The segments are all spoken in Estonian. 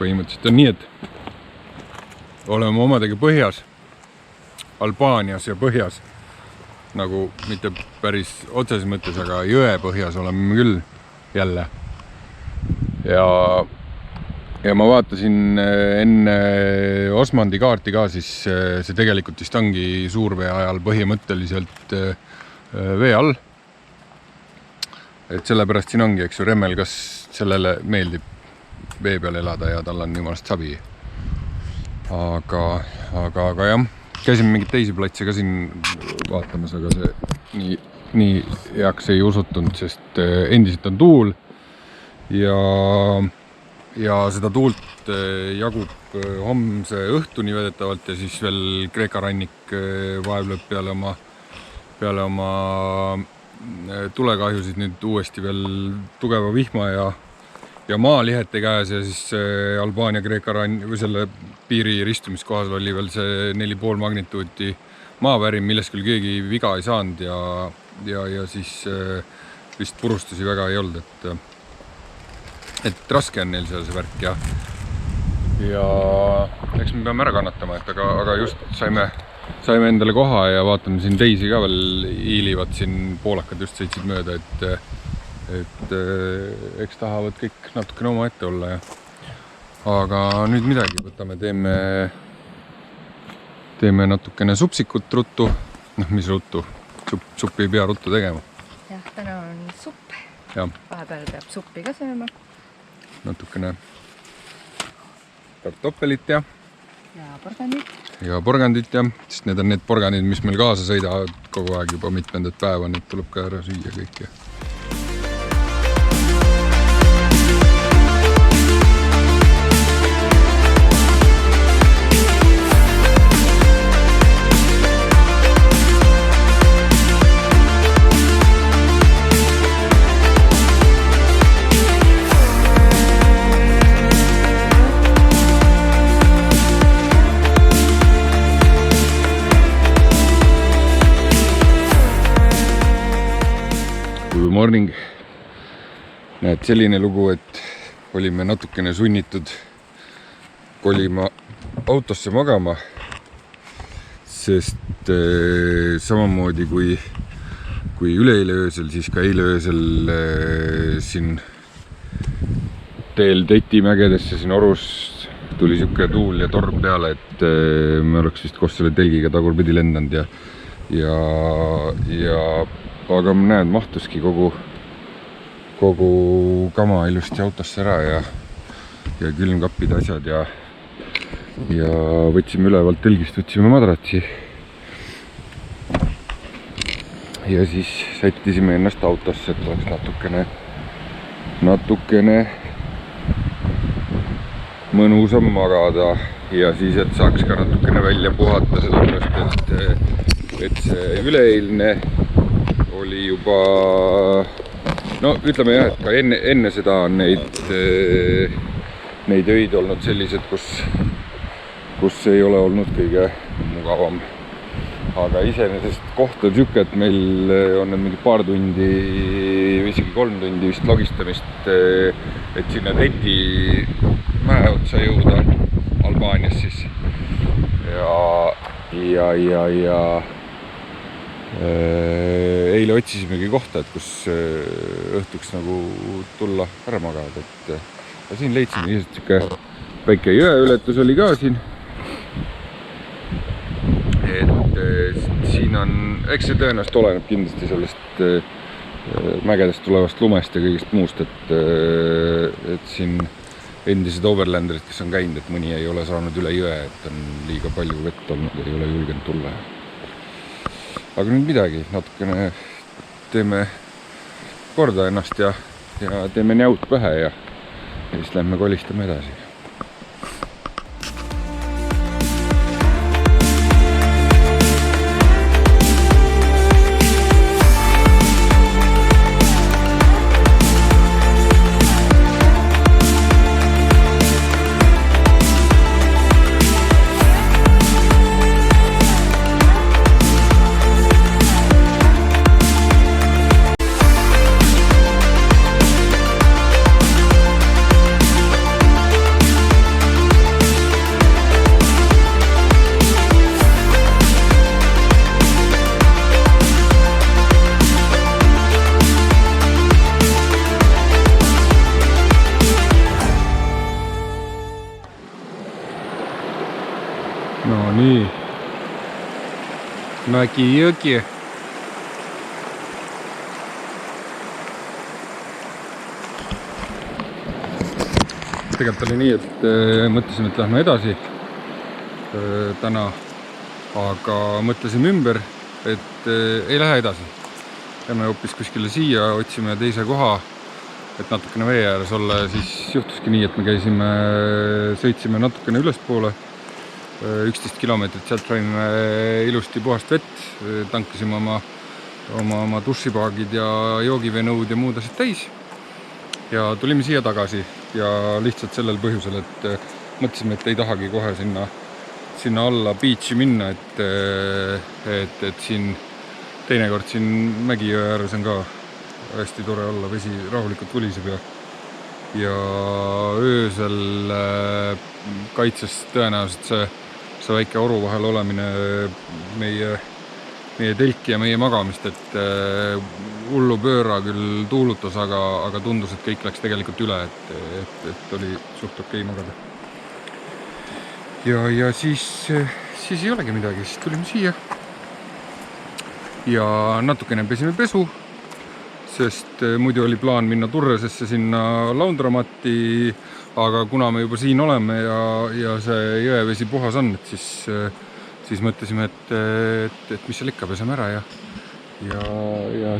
põhimõtteliselt on nii, et oleme omadega põhjas, Albaanias ja põhjas, nagu mitte päris otseses mõttes, aga jõe põhjas oleme küll jälle. Ja ma vaatasin enne Osmandi kaarti ka, siis see tegelikult vist ongi suurvee ajal põhimõtteliselt vee all. Et sellepärast siin ongi, eks ju, Remmel, kas sellele meeldib vee peal elada ja tal on jumalast sabi. Aga jah, käisime mingit teisi platse ka siin vaatamas, aga see nii heaks ei usutunud, sest endiselt on tuul ja seda tuult jagub homse õhtuni vedetavalt ja siis veel Kreeka rannik vaevleb peale oma tulekahjusid nüüd uuesti veel tugeva vihma ja maalihete käes ja siis Albaania-Kreeka või selle piiri ristumiskohas oli veel see 4,5 magnituudi maavärin, millest küll keegi viga ei saanud ja siis vist purustusi väga ei olnud, et raske on neil seal see värk ja eks me peame ära kannatama, aga just saime endale koha ja vaatame siin teisi ka veel hiilivad siin, poolakad just sõitsid mööda, et eks tahavad kõik natukene oma ette olla aga nüüd midagi võtame, teeme natukene supsikut ruttu, mis ruttu, suppi ei pea ruttu tegema. Jah, täna on supp, vahepeal peab suppi ka sööma. Natukene kartoppelit ja porgandit, sest need on need porgandid, mis meil kaasa sõidavad kogu aeg juba mitmendat päeva, need tuleb ka ära süüa kõik morning. Näed, selline lugu, et olime natukene sunnitud kolima autosse magama, sest samamoodi kui üleeile öösel, siis ka eile öösel siin teel Tetimägedesse siin Orus tuli siuke tuul ja torm peale, et me oleks vist koos selle telgiga tagurpidi lendanud ja aga ma näen, mahtuski kogu kama ilusti autosse ära ja külmkappid asjad ja võtsime ülevalt telgist, võtsime madratsi ja siis sättisime ennast autosse, et oleks natukene mõnusam magada ja siis, et saaks ka natukene välja puhata, sellepärast et see üleeilne oli juba, no ütleme jah, et ka enne seda on neid öid olnud sellised, kus ei ole olnud kõige mugavam. Aga iseenesest koht on siuke, et meil on mingi paar tundi või isegi 3 tundi vist logistamist, et sinna Teti mäe otsa jõuda Albaanias siis. Ja eile otsisimegi kohta, et kus õhtuks nagu tulla ära magada, et siin leidsime lihtsalt siuke väike jõeületus oli ka siin, et siin on, eks see tõenäoliselt oleneb kindlasti sellest mägedest tulevast lumest ja kõigest muust, et siin endised overlanderid, kes on käinud, et mõni ei ole saanud üle jõe, et on liiga palju vett olnud, ei ole julgenud tulla. Aga nüüd midagi, natukene teeme korda ennast ja teeme näud pähe ja siis lähme kolistame edasi. Mägijõgi. Tegelikult oli nii, et mõtlesime, et lähme edasi täna, aga mõtlesime ümber, et ei lähe edasi. Lähme hoopis kuskile siia, otsime teise koha, et natukene vee ääres olla ja siis juhtuski nii, et me sõitsime natukene ülespoole, 11 kilomeetrit, sealt saime ilusti puhast vett, tankasime oma dušipaagid ja joogivenõud ja muud asjad täis ja tulime siia tagasi ja lihtsalt sellel põhjusel, et mõtlesime, et ei tahagi kohe sinna alla beachi minna, et siin teinekord siin Mägijõe ääres on ka hästi tore olla, vesi rahulikult vuliseb ja öösel kaitses tõenäoliselt see väike oru vahel olemine meie telki ja meie magamist, et hullu pööra küll tuulutas, aga tundus, et kõik läks tegelikult üle, et oli suht okei magada. Ja siis ei olegi midagi, siis tulime siia ja natukene pesime pesu, sest muidu oli plaan minna Turresesse sinna laundramatti, aga kuna me juba siin oleme ja see jõevesi puhas on, et siis mõtlesime, et mis seal ikka, peseme ära ja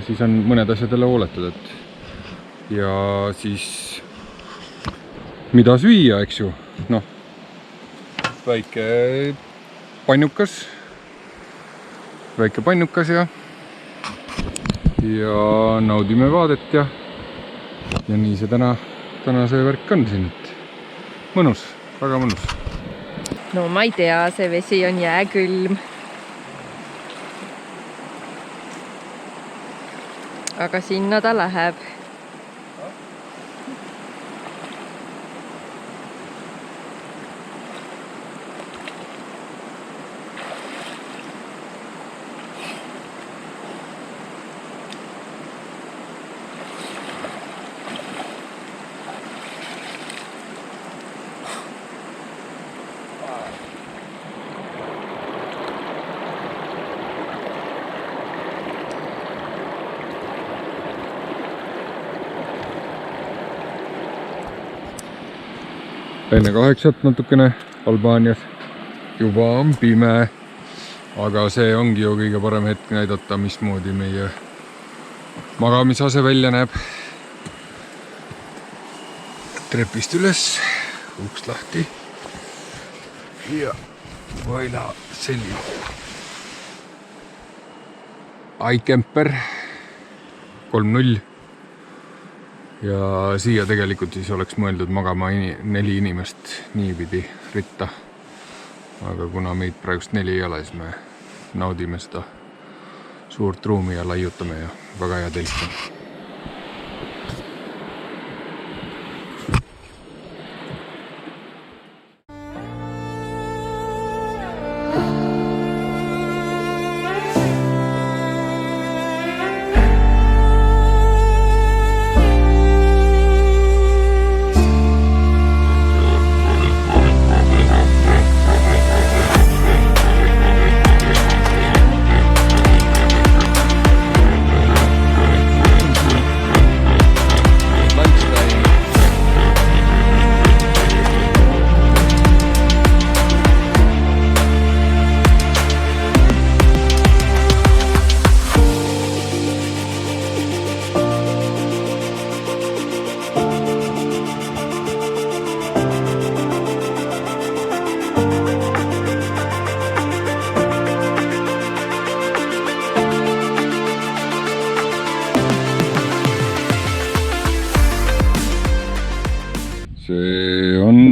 siis on mõned asjad jälle hooletud, ja siis mida süüa, eks ju, noh, väike pannukas ja naudime vaadet ja nii see täna see värk on siin, et mõnus, väga mõnus. No ma ei tea, see vesi on jääkülm. Aga sinna ta läheb. Enne 8 natukene Albaanias juba on pime, aga see ongi ju kõige parem hetk näidata, mismoodi meie magamisase välja näeb. Trepist üles, uks lahti ja voila, selline iCamper 3.0 ja siia tegelikult siis oleks mõeldud magama 4 inimest niipidi ritta, aga kuna meid praegust 4 ei ole, siis me naudime seda suurt ruumi ja laiutame ja väga hea telk on.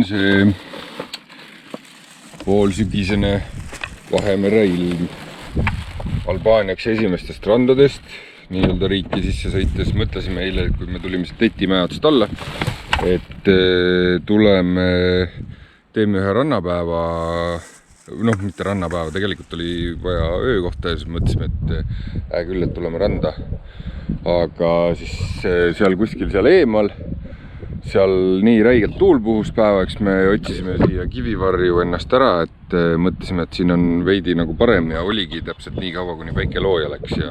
See poolsügisene Vahemere ilm Albaaniaks esimestest randadest nii-öelda riiki sisse sõites. Mõtlesime eile, kui me tulime Tetimäe-otsast alla, et teeme ühe rannapäeva, noh mitte rannapäeva, tegelikult oli vaja öökohta ja siis mõtlesime, et küll, et tuleme randa, aga siis seal kuskil seal eemal seal nii räigelt tuul puhus päevaks, me otsisime siia kivivarju ennast ära, et mõtlesime, et siin on veidi nagu parem ja oligi täpselt nii kaua, kuni päike looja läks ja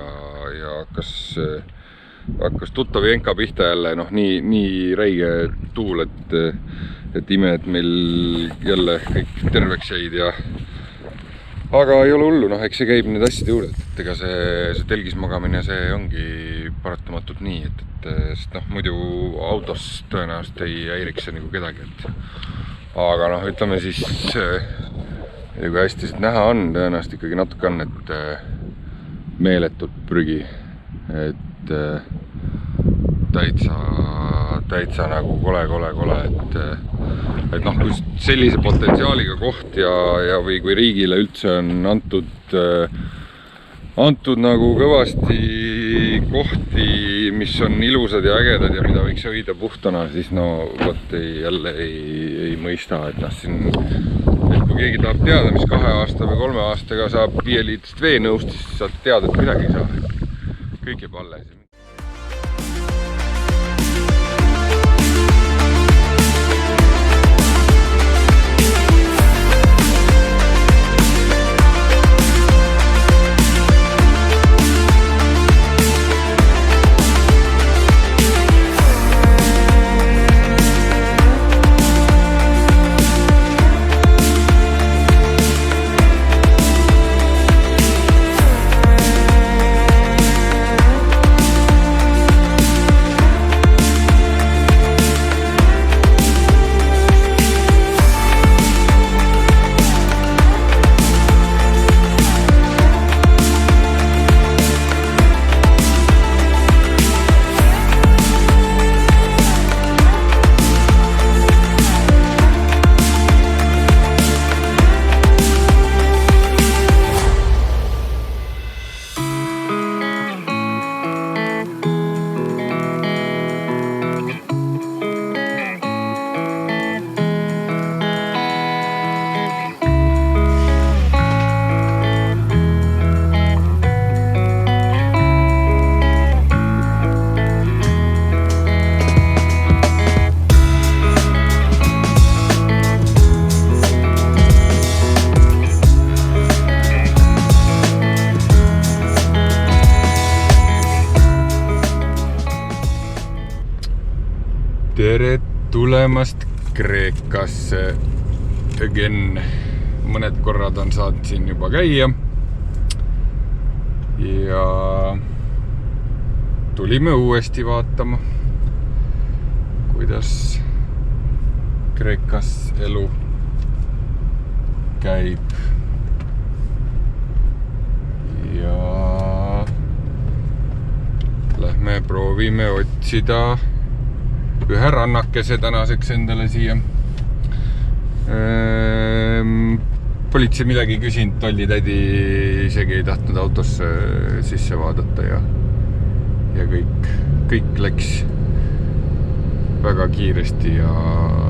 hakkas tuttav jenka pihta jälle, noh nii räige tuul, et ime, et meil jälle kõik terveks jäid ja aga ei ole hullu, noh eks see käib need asjade juurde, et ega see telgis magamine, see ongi paratamatult nii, sest noh, muidu autos tõenäoliselt ei häiriks see nagu kedagi, aga noh, ütleme siis, kui hästi siit näha on, tõenäoliselt ikkagi natuke on, et meeletut prügi, et täitsa nagu kole, et noh, kui sellise potentsiaaliga koht või kui riigile üldse on antud nagu kõvasti kohti, mis on ilusad ja ägedad ja mida võiks hoida puhtana, siis no vot jälle ei mõista, et noh siin, et kui keegi tahab teada, mis 2 aasta või 3 aastaga saab 5-liitrist veenõust, siis saad teada, et midagi ei saa. Kõik jääb alles. Tere tulemast Kreekasse again. Mõned korrad on saanud siin juba käia ja tulime uuesti vaatama, kuidas Kreekas elu käib ja lähme proovime otsida ühe rannakese tänaseks endale siia. Politsei midagi küsinud, tollitädi isegi ei tahtnud autosse sisse vaadata ja kõik läks väga kiiresti ja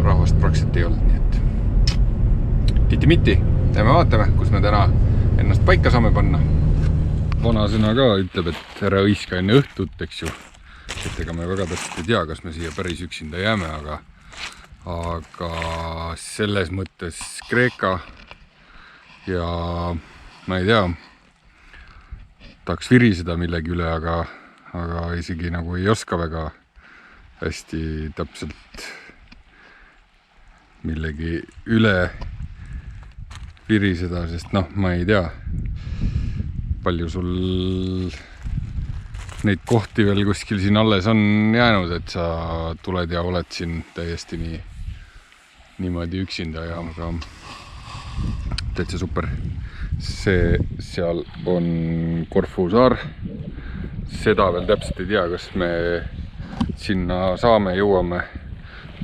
rahvast praktiliselt ei olnud, nii et titi-miti, lähme vaatame, kus me täna ennast paika saame panna. Vanasõna ka ütleb, et ära õiska enne õhtut, eks ju. Et ega me väga täpselt ei tea, kas me siia päris üksinda jääme, aga selles mõttes Kreeka ja ma ei tea, tahaks viriseda millegi üle, aga isegi nagu ei oska väga hästi täpselt millegi üle viriseda, sest noh, ma ei tea, palju sul neid kohti veel kuskil siin alles on jäänud, et sa tuled ja oled siin täiesti niimoodi üksinda ja aga täitsa super. See seal on Korfu saar. Seda veel täpselt ei tea, kas me sinna saame, jõuame,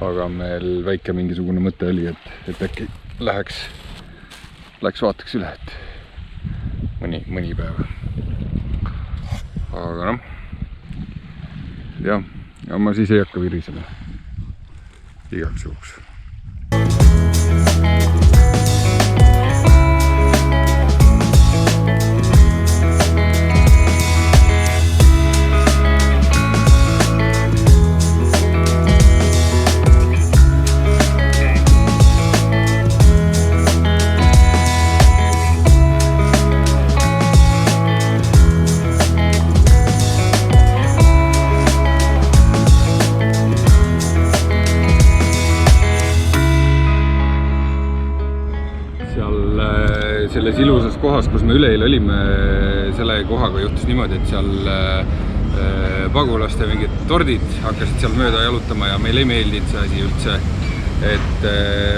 aga meil väike mingisugune mõte oli, et äkki läheks vaataks üle, et mõni päev. Aga noh, ja ma siis ei hakka virisema igaks juhuks. selles ilusas kohas, kus me üleeile olime, selle kohaga juhtus niimoodi, et seal pagulaste mingid tordid hakkasid seal mööda jalutama ja meile ei meeldinud see asi üldse. Et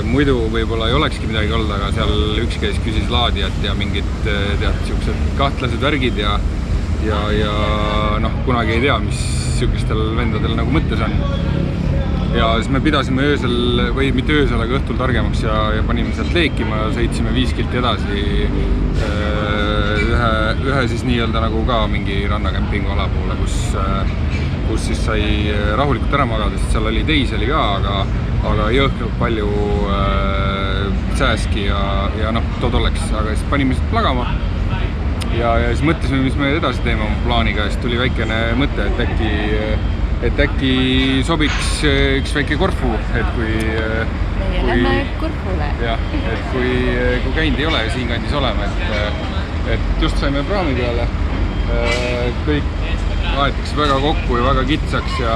muidu võib-olla ei olekski midagi olnud, aga seal üks käis küsis laadijat ja mingid siuksed kahtlased värgid ja noh, kunagi ei tea, mis siukestel vendadel nagu mõttes on. Ja siis me pidasime öösel, või mitte öösel, aga õhtul targemaks ja panime sealt leekima ja sõitsime 5 kilti edasi ühe siis nii-öelda nagu ka mingi rannakämpingu ala poole, kus siis sai rahulikult ära magada, sest seal oli teisi oli ka, aga jõhkralt palju sääski ja noh, tolleks, aga siis panime sealt plagama ja siis mõtlesime, mis me edasi teeme oma plaaniga ja siis tuli väikene mõte, et äkki sobiks üks väike Korfu, et kui lähme Korfule. Jah, et kui käinud ei ole siinkandis olema, et just saime praami peale, kõik aetakse väga kokku ja väga kitsaks ja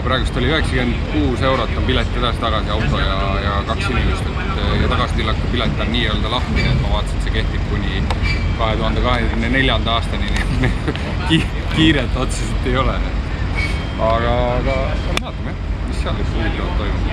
praegust oli 96 € on pilet edasi-tagasi auto ja 2 inimest, ja tagasitilaka pilet on nii-öelda lahti, et ma vaatasin, et see kehtib kuni 2024. aastani, kiiret otseselt ei ole. Aga vaatame, mis seal üks huvitavad toimub.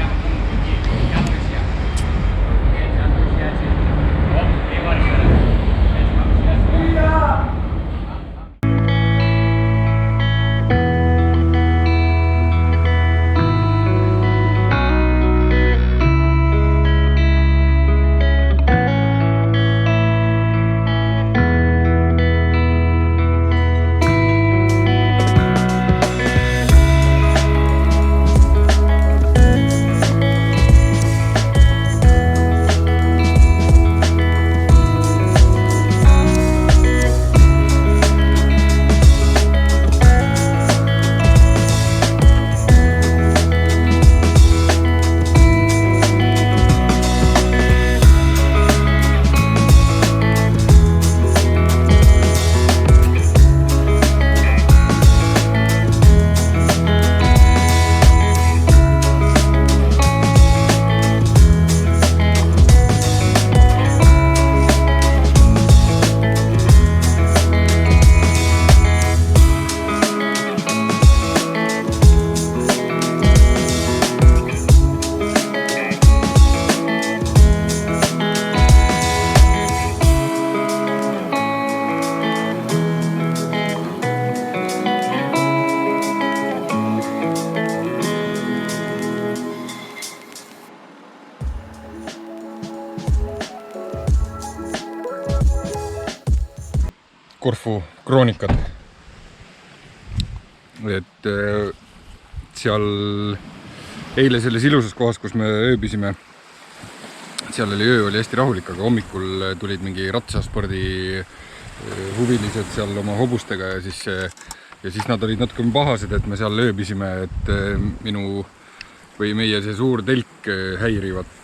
Korfu kroonikad. Et seal eile selles ilusas kohas, kus me ööbisime, seal oli öö hästi rahulik, aga hommikul tulid mingi ratsaspordi huvilised seal oma hobustega ja siis nad olid natuke pahased, et me seal ööbisime, et minu või meie see suur telk häirivad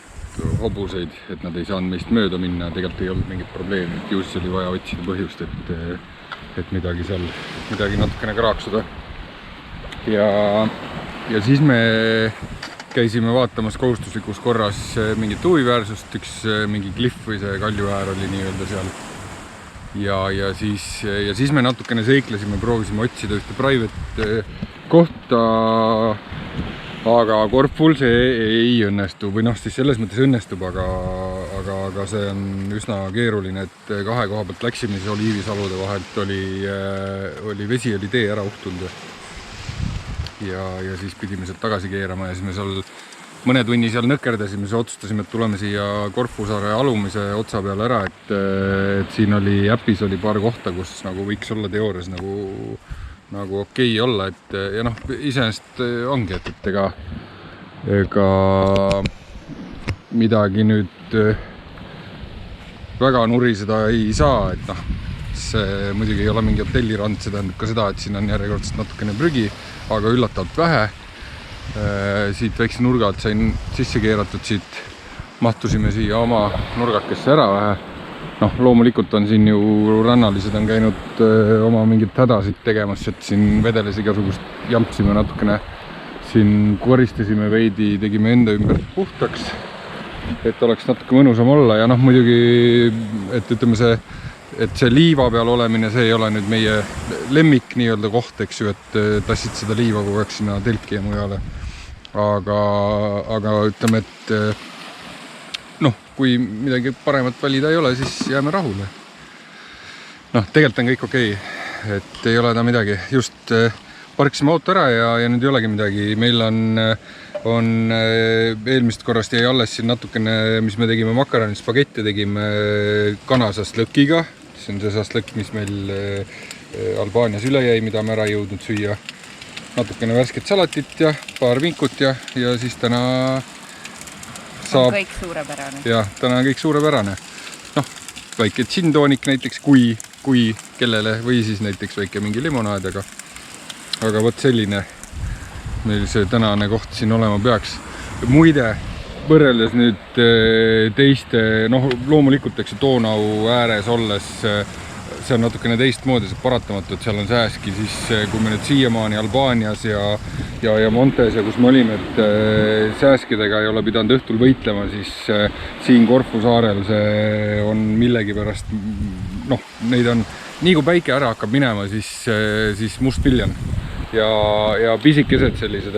hobuseid, et nad ei saanud meist mööda minna, tegelikult ei olnud mingit probleemi, et just oli vaja otsida põhjust, et midagi natukene kraaksuda. Ja siis me käisime vaatamas kohustuslikus korras mingit huviväärsust, üks mingi kliff või see kaljuäär oli nii-öelda seal. Ja siis me natukene seiklesime, proovisime otsida ühte private kohta, aga Korful see ei õnnestu või noh, siis selles mõttes õnnestub, aga see on üsna keeruline, et 2 koha pealt läksime, siis oliivisalude vahelt oli vesi oli tee ära uhtunud ja siis pidime sealt tagasi keerama ja siis me seal mõne tunni seal nõkerdasime, siis otsustasime, et tuleme siia Korfusaare alumise otsa peale ära, et siin oli äpis oli paar kohta, kus nagu võiks olla teoorias nagu okei olla, et ja noh, iseenesest ongi, et ega midagi nüüd väga nuriseda ei saa, et noh, see muidugi ei ole mingi hotellirand, see tähendab ka seda, et siin on järjekordselt natukene prügi, aga üllatavalt vähe. Siit väikse nurga alt sain sisse keeratud, siit mahtusime siia oma nurgakesse ära vähe. Noh, loomulikult on siin ju rannalised on käinud oma mingit hädasid tegemas, et siin vedeles igasugust jampsime natukene. Siin koristasime veidi, tegime enda ümber puhtaks et oleks natuke mõnusam olla ja noh, muidugi, et ütleme see liiva peal olemine, see ei ole nüüd meie lemmik nii-öelda koht, eks ju, et tassid seda liiva kogu aeg sinna telki ja mujale. Aga ütleme, et noh, kui midagi paremat valida ei ole, siis jääme rahule. Noh, tegelikult on kõik okei, et ei ole ta midagi. Just parkisime auto ära ja nüüd ei olegi midagi. Meil on eelmist korrast jäi alles siin natukene, mis me tegime makaronit, spagetti tegime kanasast lõkiga. See on see saslõkk, mis meil Albaanias üle jäi, mida me ära jõudnud süüa. Natukene värsket salatit ja paar vinkut ja siis täna saab... On kõik suurepärane. Jah, täna on kõik suurepärane. Noh, väike džinntoonik näiteks, kui kellele, või siis näiteks väike mingi limonaad, aga võt selline meil see tänane koht siin olema peaks. Muide, võrreldes nüüd teiste, noh loomulikult eks Donau ääres olles, see on natukene teistmoodi, see paratamatu, et seal on sääski, siis kui me nüüd siiamaani Albaanias ja Montes ja kus me olime, et sääskidega ei ole pidanud õhtul võitlema, siis siin Korfu saarel see on millegi pärast, noh, neid on, nii kui päike ära hakkab minema, siis mustpiljan ja pisikesed sellised,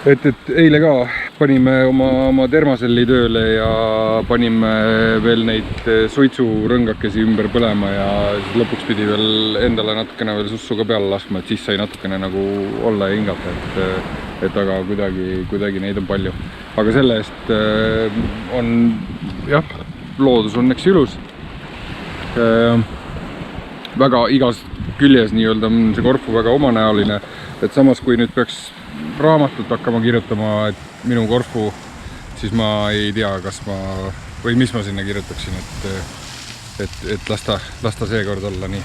et eile ka panime oma termaselli tööle ja panime veel neid suitsurõngakesi ümber põlema ja siis lõpuks pidi veel endale natukene veel sussu ka peale laskma, et siis sai natukene nagu olla ja hingata, et aga kuidagi neid on palju. Aga selle eest on, jah, loodus on eks ilus. Väga igas küljes nii-öelda on see Korfu väga omanäoline, et samas kui nüüd peaks raamatut hakkama kirjutama, et minu Korfu, siis ma ei tea, kas ma või mis ma sinna kirjutaksin, et lasta seekord olla nii.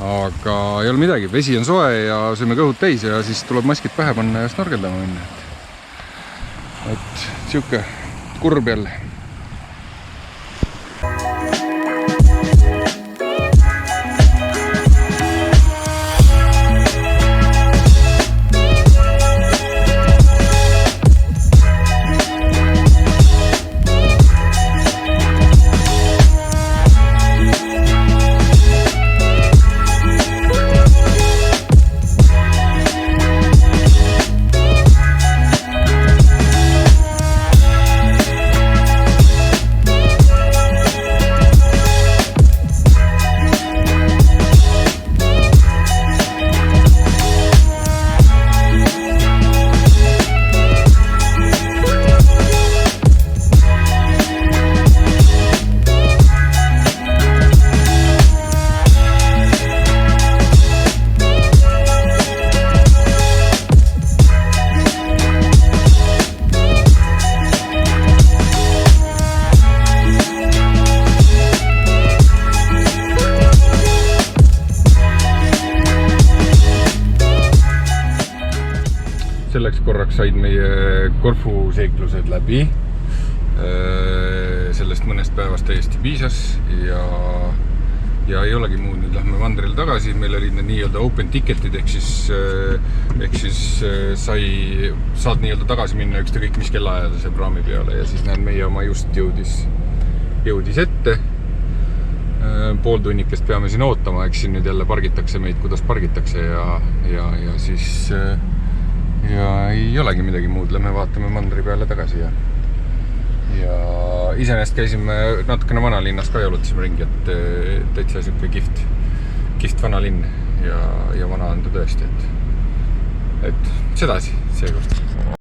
Aga ei ole midagi, vesi on soe ja sööme kõhud täis ja siis tuleb maskid pähe panna ja snorgeldama minna. Et siuke kurb jälle. Selleks korraks said meie Korfu seiklused läbi. Sellest mõnest päevast täiesti piisas ja ei olegi muud. Nüüd lähme Vandril tagasi. Meil olid need nii-öelda open ticketid, ehk siis saad nii-öelda tagasi minna ükskõik mis kellaajal see praami peale ja siis näen meie oma just jõudis ette. Pool tunnikest peame siin ootama, eks siin nüüd jälle pargitakse meid, kuidas pargitakse ja siis ja ei olegi midagi muud, lähme vaatame Mandri peale tagasi ja iseenesest käisime natukene vanalinnas ka jalutasime ringi, et täitsa siuke kihvt vanalinn ja vana on ta tõesti, et sedasi seekord.